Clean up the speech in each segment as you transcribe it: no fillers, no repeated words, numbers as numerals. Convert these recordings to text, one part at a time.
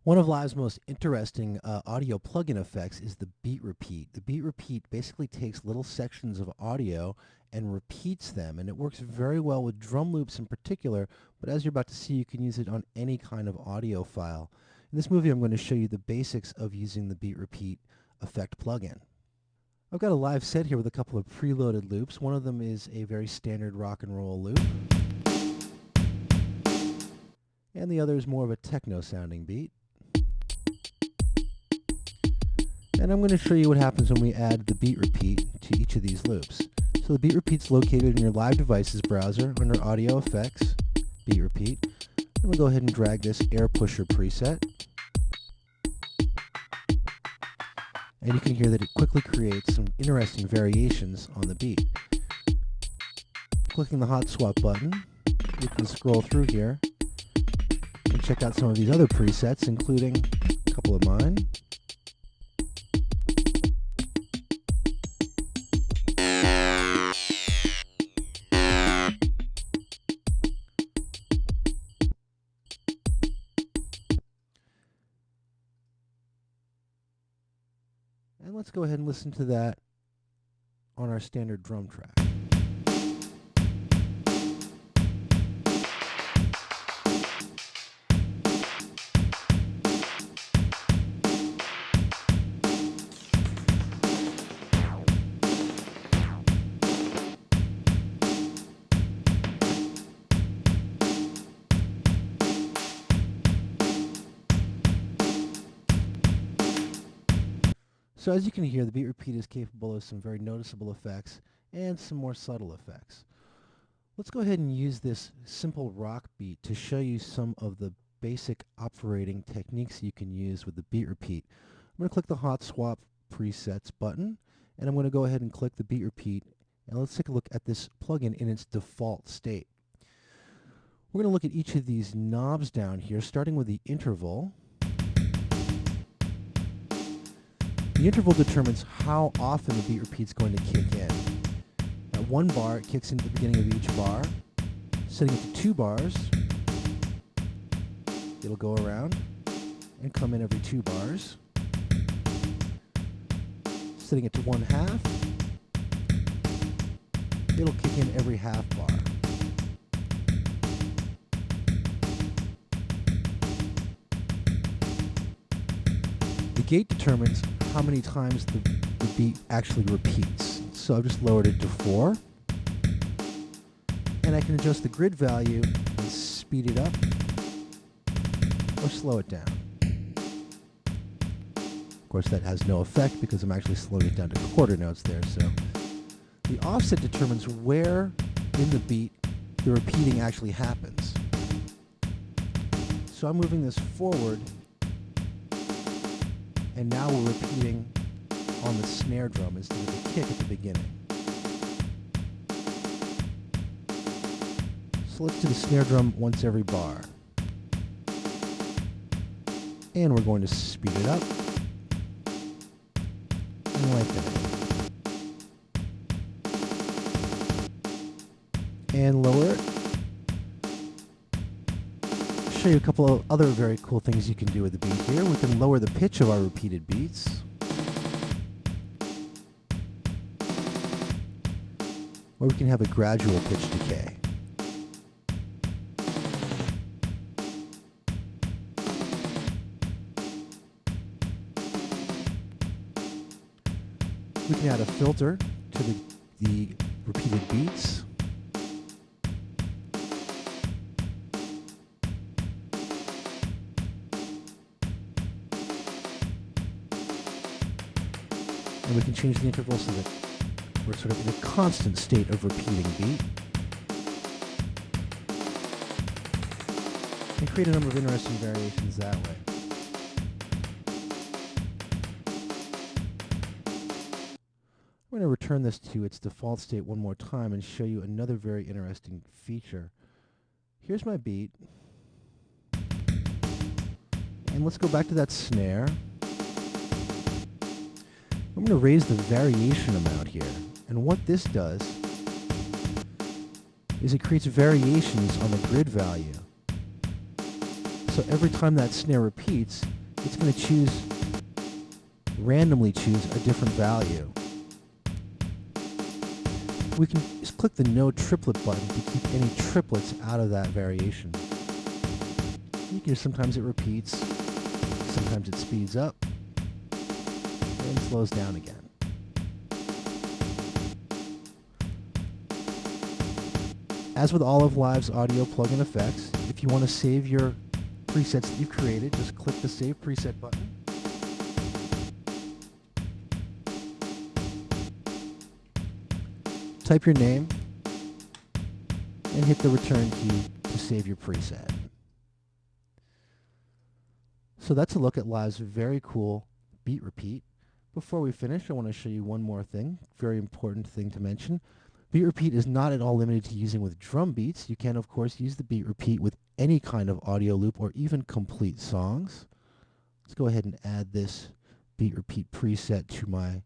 One of Live's most interesting audio plugin effects is the beat repeat. The beat repeat basically takes little sections of audio and repeats them, and it works very well with drum loops in particular, but as you're about to see, you can use it on any kind of audio file. In this movie, I'm going to show you the basics of using the beat repeat effect plugin. I've got a live set here with a couple of preloaded loops. One of them is a very standard rock and roll loop, and the other is more of a techno sounding beat. And I'm going to show you what happens when we add the beat repeat to each of these loops. So the beat repeat's located in your Live Devices browser under Audio Effects, Beat Repeat. I'm going to go ahead and drag this Air Pusher preset. And you can hear that it quickly creates some interesting variations on the beat. Clicking the Hot Swap button, you can scroll through here and check out some of these other presets, including a couple of mine. And let's go ahead and listen to that on our standard drum track. So as you can hear, the beat repeat is capable of some very noticeable effects and some more subtle effects. Let's go ahead and use this simple rock beat to show you some of the basic operating techniques you can use with the beat repeat. I'm going to click the Hot Swap Presets button, and I'm going to go ahead and click the beat repeat, and let's take a look at this plugin in its default state. We're going to look at each of these knobs down here, starting with the interval. The interval determines how often the beat repeat is going to kick in. At 1 bar, it kicks into the beginning of each bar. Setting it to 2 bars, it'll go around and come in every 2 bars. Setting it to 1/2, it'll kick in every half bar. The gate determines how many times the beat actually repeats. So I've just lowered it to 4. And I can adjust the grid value and speed it up or slow it down. Of course, that has no effect because I'm actually slowing it down to quarter notes there. So the offset determines where in the beat the repeating actually happens. So I'm moving this forward, and now we're repeating on the snare drum instead of the kick at the beginning. So let's do the snare drum once every bar. And we're going to speed it up and lengthen it. And lower it. Show you a couple of other very cool things you can do with the beat here. We can lower the pitch of our repeated beats, or we can have a gradual pitch decay. We can add a filter to the repeated beats. And we can change the interval so that we're sort of in a constant state of repeating beat. And create a number of interesting variations that way. I'm going to return this to its default state one more time and show you another very interesting feature. Here's my beat. And let's go back to that snare. I'm going to raise the variation amount here. And what this does is it creates variations on the grid value. So So every time that snare repeats, it's going to randomly choose a different value. We can just click the no triplet button to keep any triplets out of that variation. You can sometimes it repeats, sometimes it speeds up, and slows down again. As with all of Live's audio plugin effects, if you want to save your presets that you've created, just click the Save Preset button. Type your name and hit the return key to save your preset. So that's a look at Live's very cool beat repeat. Before we finish, I want to show you one more thing, very important thing to mention. Beat repeat is not at all limited to using with drum beats. You can, of course, use the beat repeat with any kind of audio loop or even complete songs. Let's go ahead and add this beat repeat preset to my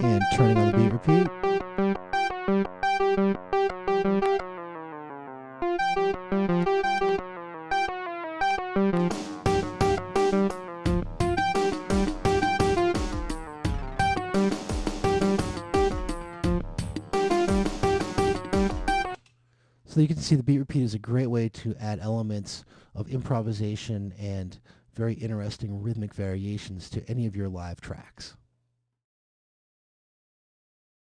and turning on the beat repeat. So you can see the beat repeat is a great way to add elements of improvisation and very interesting rhythmic variations to any of your live tracks.